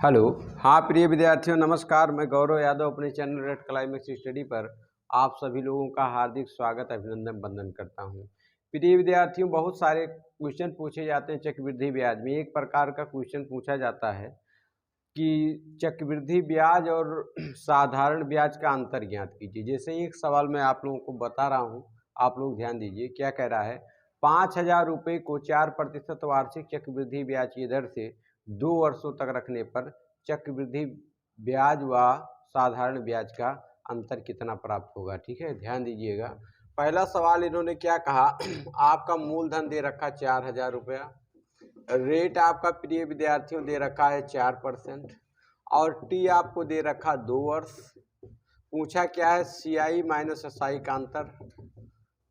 Hello. हाँ प्रिय विद्यार्थियों, नमस्कार। मैं गौरव यादव अपने चैनल रेड क्लाइमेक्स स्टडी पर आप सभी लोगों का हार्दिक स्वागत अभिनंदन वंदन करता हूँ। प्रिय विद्यार्थियों, बहुत सारे क्वेश्चन पूछे जाते हैं चक्रवृद्धि ब्याज में। एक प्रकार का क्वेश्चन पूछा जाता है कि चक्रवृद्धि ब्याज और साधारण ब्याज का अंतर ज्ञात कीजिए। जैसे एक सवाल मैं आप लोगों को बता रहा हूँ, आप लोग ध्यान दीजिए। क्या कह रहा है? 5,000 रुपये को 4% वार्षिक चक्रवृद्धि ब्याज की दर से 2 वर्षों तक रखने पर चक्रवृद्धि ब्याज व साधारण ब्याज का अंतर कितना प्राप्त होगा। ठीक है, ध्यान दीजिएगा। पहला सवाल इन्होंने क्या कहा? आपका मूलधन दे रखा 4,000 रुपया, रेट आपका प्रिय विद्यार्थियों दे रखा है 4% और टी आपको दे रखा 2 वर्ष। पूछा क्या है? CI माइनस SI का अंतर।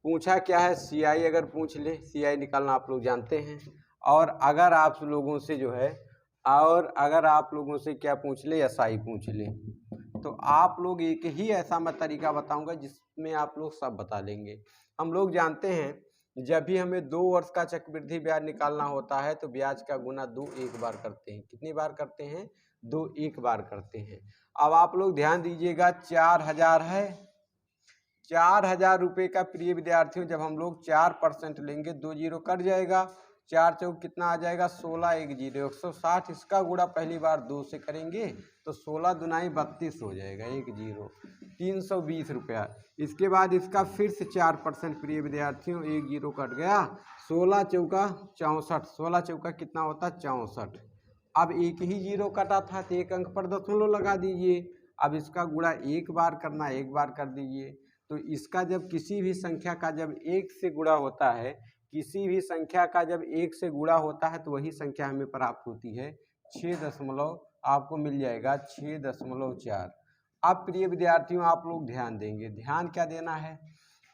पूछा क्या है? CI अगर पूछ ले, CI निकालना आप लोग जानते हैं। और अगर आप लोगों से जो है क्या पूछ ले? SI पूछ ले, तो आप लोग एक ही ऐसा मैं तरीका बताऊंगा जिसमें आप लोग सब बता लेंगे। हम लोग जानते हैं जब भी हमें 2 वर्ष का चक्रवृद्धि ब्याज निकालना होता है तो ब्याज का गुना 2 एक बार करते हैं। कितनी बार करते हैं? 2 एक बार करते हैं। अब आप लोग ध्यान दीजिएगा, 4,000 है। 4,000 रुपये का प्रिय विद्यार्थियों जब हम लोग 4% लेंगे, 2 जीरो कट जाएगा। 4 चौक कितना आ जाएगा? 16, 1 जीरो 160। इसका गुणा पहली बार 2 से करेंगे तो 16 दुनाई 32 हो जाएगा, 1 जीरो 320 रुपया। इसके बाद इसका फिर से 4% प्रिय विद्यार्थियों, 1 जीरो कट गया। 16 चौका 64, 16 चौका कितना होता? 64। अब एक ही जीरो कटा था तो एक अंक पर दशमलव लगा दीजिए। अब इसका गुणा एक बार करना, एक बार कर दीजिए। तो इसका जब किसी भी संख्या का जब 1 से गुणा होता है, किसी भी संख्या का जब 1 से गुणा होता है तो वही संख्या हमें प्राप्त होती है 6 दशमलव, आपको मिल जाएगा 6.4। अब प्रिय विद्यार्थियों आप लोग ध्यान देंगे। ध्यान क्या देना है?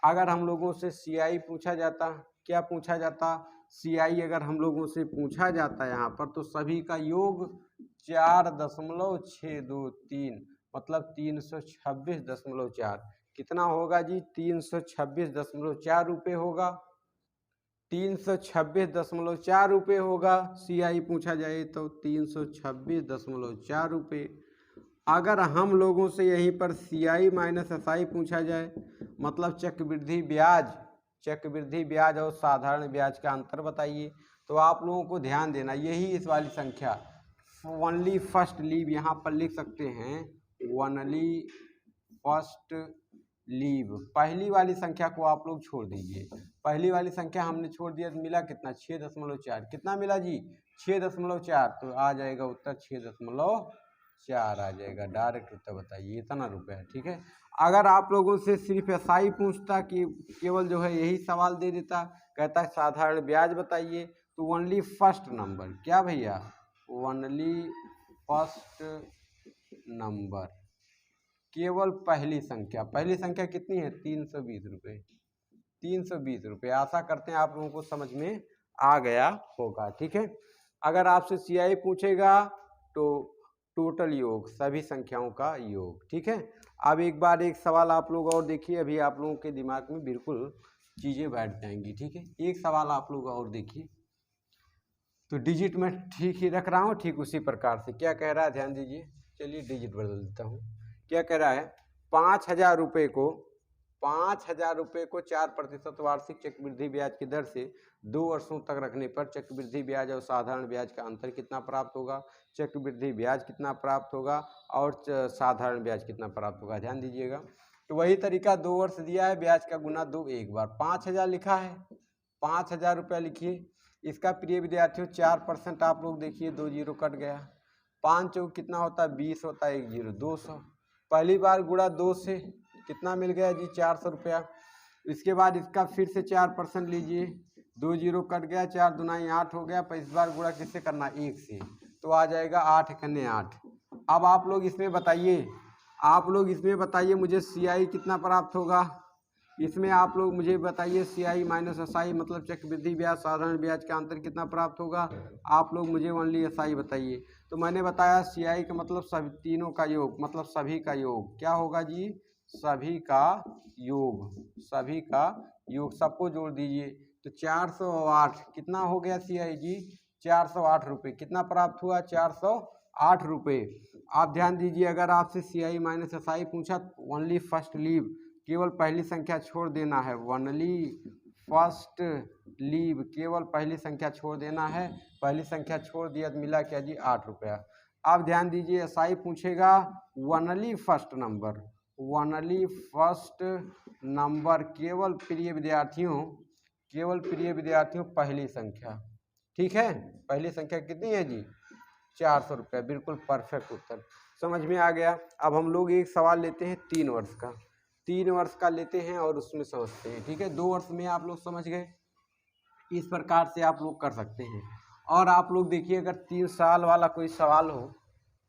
अगर हम लोगों से CI पूछा जाता, क्या पूछा जाता? CI अगर हम लोगों से पूछा जाता यहाँ पर तो सभी का योग 4.623 मतलब 326.4 कितना होगा जी? 326.4 रुपये होगा। 326.4 रुपये होगा। CI पूछा जाए तो 326.4 रुपये। अगर हम लोगों से यहीं पर CI माइनस SI पूछा जाए, मतलब चक्रवृद्धि ब्याज और साधारण ब्याज का अंतर बताइए, तो आप लोगों को ध्यान देना। यही इस वाली संख्या ओनली फर्स्ट लीव यहाँ पर लिख सकते हैं, ओनली फर्स्ट लीव। पहली वाली संख्या को आप लोग छोड़ दीजिए। पहली वाली संख्या हमने छोड़ दिया तो मिला कितना? 6.4। कितना मिला जी? 6.4। तो आ जाएगा उत्तर 6.4 आ जाएगा। डायरेक्ट उत्तर बताइए, इतना रुपया। ठीक है। अगर आप लोगों से सिर्फ SI पूछता कि केवल जो है यही सवाल दे देता, कहता साधारण ब्याज बताइए, तो ओनली फर्स्ट नंबर, क्या भैया? ओनली फर्स्ट नंबर, केवल पहली संख्या कितनी है? 320 रुपये। 320 रुपये। आशा करते हैं आप लोगों को समझ में आ गया होगा। ठीक है। अगर आपसे CI पूछेगा तो टोटल योग, सभी संख्याओं का योग। ठीक है। अब एक बार एक सवाल आप लोग और देखिए, अभी आप लोगों के दिमाग में बिल्कुल चीज़ें बैठ जाएंगी। ठीक है। एक सवाल आप लोग और देखिए, तो डिजिट मैं ठीक ही रख रहा हूँ, ठीक उसी प्रकार से। क्या कह रहा है? ध्यान दीजिए। चलिए डिजिट बदल देता हूँ। क्या कह रहा है? 5,000 रुपये को 4% वार्षिक चक्रवृद्धि ब्याज की दर से 2 वर्षों तक रखने पर चक्रवृद्धि ब्याज और साधारण ब्याज का अंतर कितना प्राप्त होगा। चक्रवृद्धि ब्याज कितना प्राप्त होगा और साधारण ब्याज कितना प्राप्त होगा। ध्यान दीजिएगा। तो वही तरीका, 2 वर्ष दिया है, ब्याज का गुना 2 एक बार। 5,000 लिखा है, 5,000 रुपया लिखिए। इसका प्रिय विद्यार्थियों 4% आप लोग देखिए, 2 जीरो कट गया। 5 चौक कितना होता है? 20 होता है, 1 जीरो 200। पहली बार गुणा 2 से कितना मिल गया जी? 400 रुपया। इसके बाद इसका फिर से 4% लीजिए, 2 जीरो कट गया, 4 दुनाई 8 हो गया। पर इस बार गुणा किससे करना? 1 से, तो आ जाएगा 8 कन्ने 8। अब आप लोग इसमें बताइए, मुझे CI कितना प्राप्त होगा। इसमें आप लोग मुझे बताइए CI माइनस SI मतलब चक्रवृद्धि ब्याज साधारण ब्याज का अंतर कितना प्राप्त होगा। आप लोग मुझे ओनली SI बताइए। तो मैंने बताया CI का मतलब सभी तीनों का योग, मतलब सभी का योग। क्या होगा जी? सभी का योग, सबको जोड़ दीजिए। तो 408 कितना हो गया CI जी? 408 रुपये। कितना प्राप्त हुआ? 408 8 रुपये। आप ध्यान दीजिए, अगर आपसे CI माइनस SI पूछा ओनली फर्स्ट लीव, केवल पहली संख्या छोड़ देना है, ओनली फर्स्ट लीव, केवल पहली संख्या छोड़ देना है। पहली संख्या छोड़ दिया तो मिला क्या जी 8 रुपया। आप ध्यान दीजिए, SI पूछेगा only first number, only first number, केवल प्रिय विद्यार्थियों, केवल प्रिय विद्यार्थियों पहली संख्या। ठीक है, पहली संख्या कितनी है जी 400 रुपया। बिल्कुल परफेक्ट उत्तर, समझ में आ गया। अब हम लोग एक सवाल लेते हैं 3 वर्ष का, 3 वर्ष का लेते हैं और उसमें समझते हैं। ठीक है, 2 वर्ष में आप लोग समझ गए, इस प्रकार से आप लोग कर सकते हैं। और आप लोग देखिए, अगर 3 साल वाला कोई सवाल हो,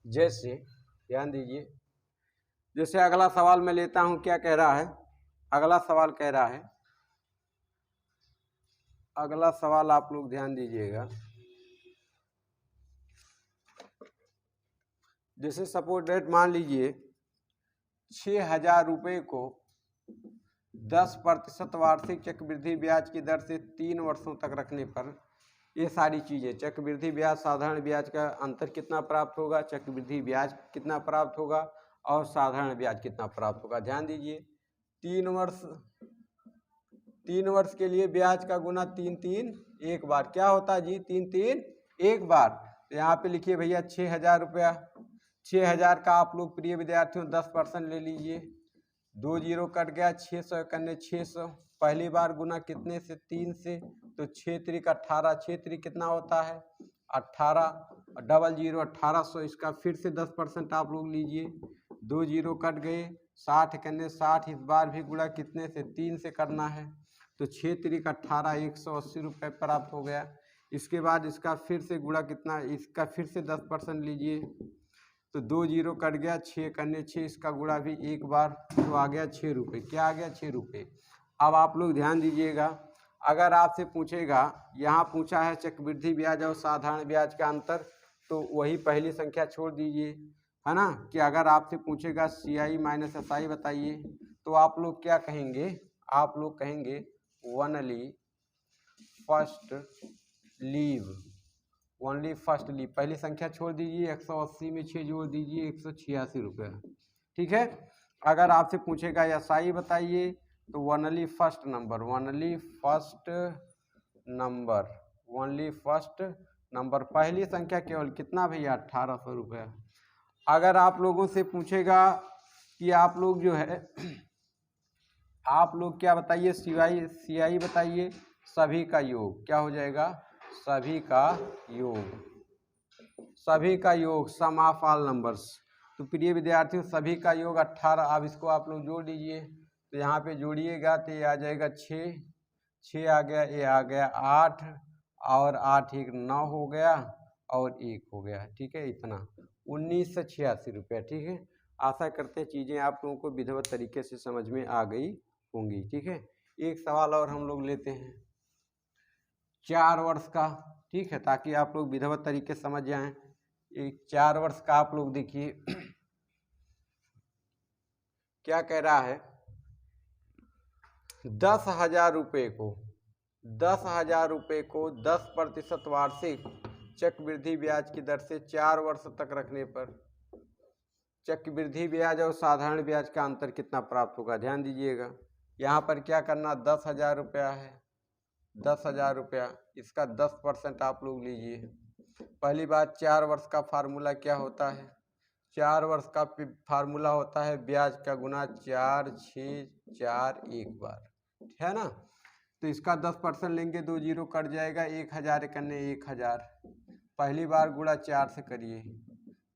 जैसे ध्यान दीजिए, जैसे अगला सवाल मैं लेता हूं, क्या कह रहा है, अगला सवाल कह रहा है, अगला सवाल आप लोग ध्यान दीजिएगा, जैसे सपोज डेट मान लीजिए 6,000 रुपये को 10% वार्षिक चक्रवृद्धि ब्याज की दर से 3 वर्षों तक रखने पर ये सारी चीज़ें, चक्रवृद्धि ब्याज, साधारण ब्याज का अंतर कितना प्राप्त होगा, चक्रवृद्धि ब्याज कितना प्राप्त होगा और साधारण ब्याज कितना प्राप्त होगा। ध्यान दीजिए, 3 वर्ष के लिए ब्याज का गुना 3 एक बार, क्या होता है जी 3 एक बार। तो यहाँ पे लिखिए भैया 6,000 रुपया, 6,000 का आप लोग प्रिय विद्यार्थियों 10% ले लीजिए, 2 जीरो कट गया, 600 करने 600, पहली बार गुना कितने से 3 से, तो 6 त्रिक 18, 6 त्रिक कितना होता है 18, डबल जीरो 1800, इसका फिर से 10% आप लोग लीजिए, 2 जीरो कट गए, 60 करने 60, इस बार भी गुणा कितने से 3 से करना है, तो 6 त्रिक 18, 180 रुपये प्राप्त हो गया। इसके बाद इसका फिर से गुणा कितना, इसका फिर से 10% लीजिए, तो 2 जीरो कट गया, 6 करने 6, इसका गुणा भी एक बार, तो आ गया 6 रुपये। क्या आ गया 6 रुपये। अब आप लोग ध्यान दीजिएगा, अगर आपसे पूछेगा, यहाँ पूछा है चक्रवृद्धि ब्याज और साधारण ब्याज का अंतर, तो वही पहली संख्या छोड़ दीजिए, है ना, कि अगर आपसे पूछेगा CI माइनस SI बताइए, तो आप लोग क्या कहेंगे, आप लोग कहेंगे only first leave, only first leave, पहली संख्या छोड़ दीजिए, 180 में 6 जोड़ दीजिए, 186 रुपये। ठीक है, अगर आपसे पूछेगा SI बताइए, तो only first number, only first number, only first number, पहली संख्या केवल कितना भैया 1800 रुपये। अगर आप लोगों से पूछेगा कि आप लोग जो है, आप लोग क्या बताइए, CI बताइए, सभी का योग, क्या हो जाएगा सभी का योग, सभी का योग, सम ऑफ ऑल नंबर्स। तो प्रिय विद्यार्थियों सभी का योग 18, अब इसको आप लोग जोड़ लीजिए, तो यहाँ पे जोड़िएगा तो ये आ जाएगा 6, 6 आ गया, ये आ गया 8, और 8 एक 9 हो गया, और 1 हो गया। ठीक है, इतना 1986 रुपये। ठीक है, आशा करते हैं चीज़ें आप लोगों को विधिवत तरीके से समझ में आ गई होंगी। ठीक है, एक सवाल और हम लोग लेते हैं 4 वर्ष का। ठीक है, ताकि आप लोग विधिवत तरीके समझ जाएं। एक 4 वर्ष का आप लोग देखिए क्या कह रहा है, 10,000 रुपये को, 10,000 रुपये को 10% वार्षिक चक्रवृद्धि ब्याज की दर से 4 वर्ष तक रखने पर चक्रवृद्धि ब्याज और साधारण ब्याज का अंतर कितना प्राप्त होगा। ध्यान दीजिएगा, यहाँ पर क्या करना, 10,000 रुपया है, 10,000 रुपया, इसका 10% आप लोग लीजिए। पहली बात, 4 वर्ष का फार्मूला क्या होता है, 4 वर्ष का फार्मूला होता है ब्याज का गुना 4, 6, 4 एक बार, है ना। तो इसका 10% लेंगे, 2 जीरो कट जाएगा, 1,000 करने 1,000, पहली बार गुणा 4 से करिए,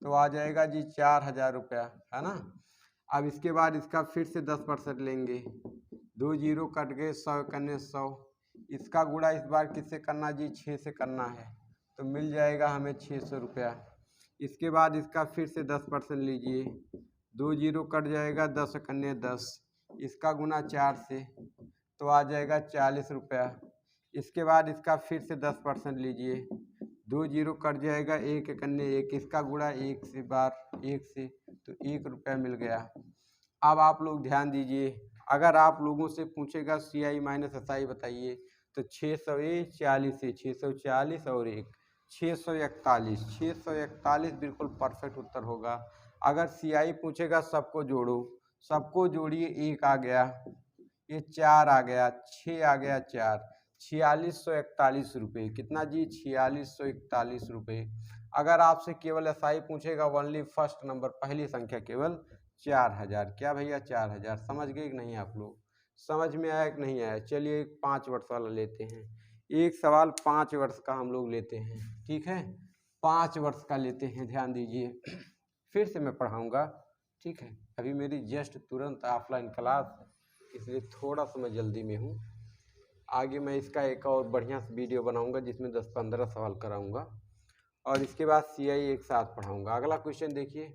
तो आ जाएगा जी 4,000 रुपया, है ना। अब इसके बाद इसका फिर से 10% लेंगे, 2 जीरो कट गए, 100 करने 100, इसका गुणा इस बार किससे करना जी 6 से करना है, तो मिल जाएगा हमें 600 रुपया। इसके बाद इसका फिर से 10% लीजिए, 2 जीरो कट जाएगा, 10 करने 10, इसका गुना 4 से, तो आ जाएगा 40 रुपया। इसके बाद इसका फिर से 10% लीजिए, 2 जीरो कट जाएगा, 1 करने 1, इसका गुणा 1 से बार 1 से, तो 1 रुपया मिल गया। अब आप लोग ध्यान दीजिए, अगर आप लोगों से पूछेगा CI माइनस SI बताइए, तो 640 से 640 और 1, 641 बिल्कुल परफेक्ट उत्तर होगा। अगर CI पूछेगा सबको जोड़ो, सबको जोड़िए, 1 आ गया, ये 4 आ गया, 6 आ गया, 4, 4641 रुपये। कितना जी? 4641 रुपये। अगर आपसे केवल SI पूछेगा ओनली फर्स्ट नंबर, पहली संख्या केवल 4000। क्या भैया? 4000। समझ गए कि नहीं आप लोग? समझ में आया कि नहीं आया? चलिए 5 वर्ष वाला लेते हैं। एक सवाल 5 वर्ष का हम लोग लेते हैं, ठीक है? 5 वर्ष का लेते हैं, ध्यान दीजिए। फिर से मैं पढ़ाऊँगा, ठीक है? अभी मेरी जस्ट तुरंत ऑफलाइन क्लास, इसलिए थोड़ा सा मैं जल्दी में हूँ। आगे मैं इसका एक और बढ़िया सा वीडियो बनाऊँगा जिसमें 10-15 सवाल कराऊँगा और इसके बाद CI एक साथ पढ़ाऊँगा। अगला क्वेश्चन देखिए,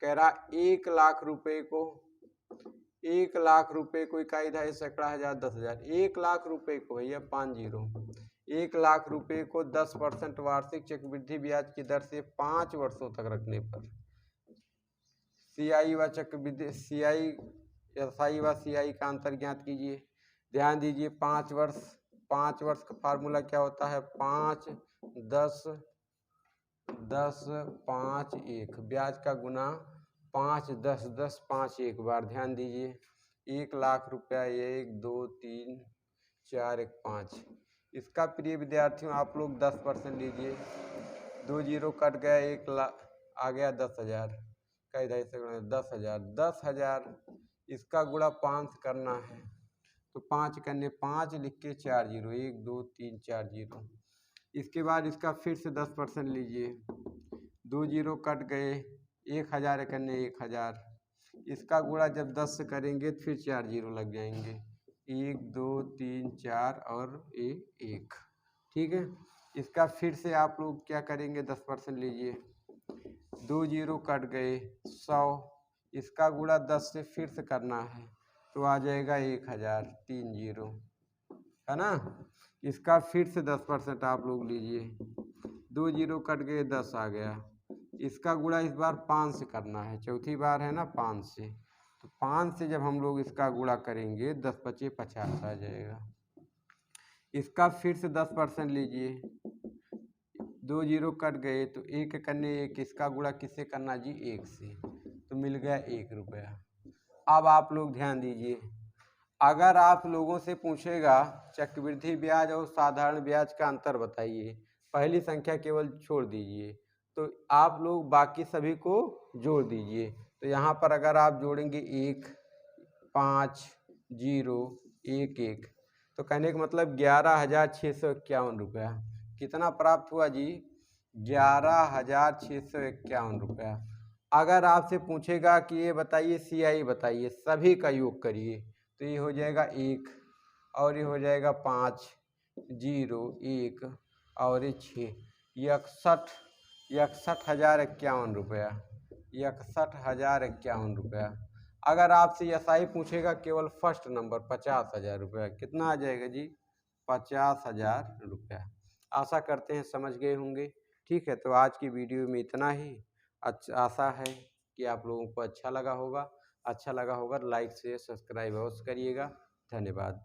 कह रहा 1 लाख रुपए को 1 लाख रुपए को इकाई, दहाई, सैकड़ा, हजार, 10,000। 1 लाख रुपए को भैया 50, 1 लाख रुपए को 10% वार्षिक चक्रवृद्धि ब्याज की दर से 5 वर्षों तक रखने पर CI व चक्रवृद्धि SI व CI का अंतर ज्ञात कीजिए। ध्यान दीजिए, 5 वर्ष का फार्मूला क्या होता है? 5, 10, 10, 5, 1। ब्याज का गुना 5, 10, 10, 5 एक बार। ध्यान दीजिए, 1 लाख रुपया, 1, 2, 3, 4, 1, 5। इसका प्रिय विद्यार्थियों आप लोग 10% लीजिए। 2 जीरो कट गया, 1 लाख आ गया, 10,000। कई ढाई से 10,000, 10,000 इसका गुणा 5 करना है, तो 5 करने 5 लिख के 4 जीरो, 1, 2, 3, 4 जीरो। इसके बाद इसका फिर से 10% लीजिए। 2 जीरो कट गए, 1,000 करने 1,000। इसका गुणा जब 10 से करेंगे तो फिर 4 जीरो लग जाएंगे, 1, 2, 3, 4 और 1। ठीक है, इसका फिर से आप लोग क्या करेंगे? 10% लीजिए। 2 जीरो कट गए, 100। इसका गुणा 10 से फिर से करना है, तो आ जाएगा 1,000, 3 जीरो, है ना? इसका फिर से 10% आप लोग लीजिए। 2 जीरो कट गए, 10 आ गया। इसका गुणा इस बार 5 से करना है, चौथी बार है ना, 5 से। तो 5 से जब हम लोग इसका गुणा करेंगे, 10 पचे 50 आ जाएगा। इसका फिर से 10% लीजिए। 2 जीरो कट गए, तो 1 करने 1, इसका गुणा किससे करना जी? 1 से, तो मिल गया 1 रुपया। अब आप लोग ध्यान दीजिए, अगर आप लोगों से पूछेगा चक्रवृद्धि ब्याज और साधारण ब्याज का अंतर बताइए, पहली संख्या केवल छोड़ दीजिए, तो आप लोग बाकी सभी को जोड़ दीजिए। तो यहाँ पर अगर आप जोड़ेंगे 1, 5, 0, 1, 1, तो कहने का मतलब 11,651 रुपया। कितना प्राप्त हुआ जी? 11,651 रुपया। अगर आपसे पूछेगा कि ये बताइए CI बताइए, सभी का योग करिए, तो ये हो जाएगा 1 और ये हो जाएगा 5, 0, 1 और ये 6, 61,61,051 रुपया, 61,051 रुपया। अगर आपसे SI पूछेगा केवल फर्स्ट नंबर, 50,000 रुपया। कितना आ जाएगा जी? 50,000 रुपया। आशा करते हैं समझ गए होंगे। ठीक है, तो आज की वीडियो में इतना ही। अच्छा, आशा है कि आप लोगों को अच्छा लगा होगा। अच्छा लगा होगा लाइक शेयर सब्सक्राइब अवश्य करिएगा। धन्यवाद।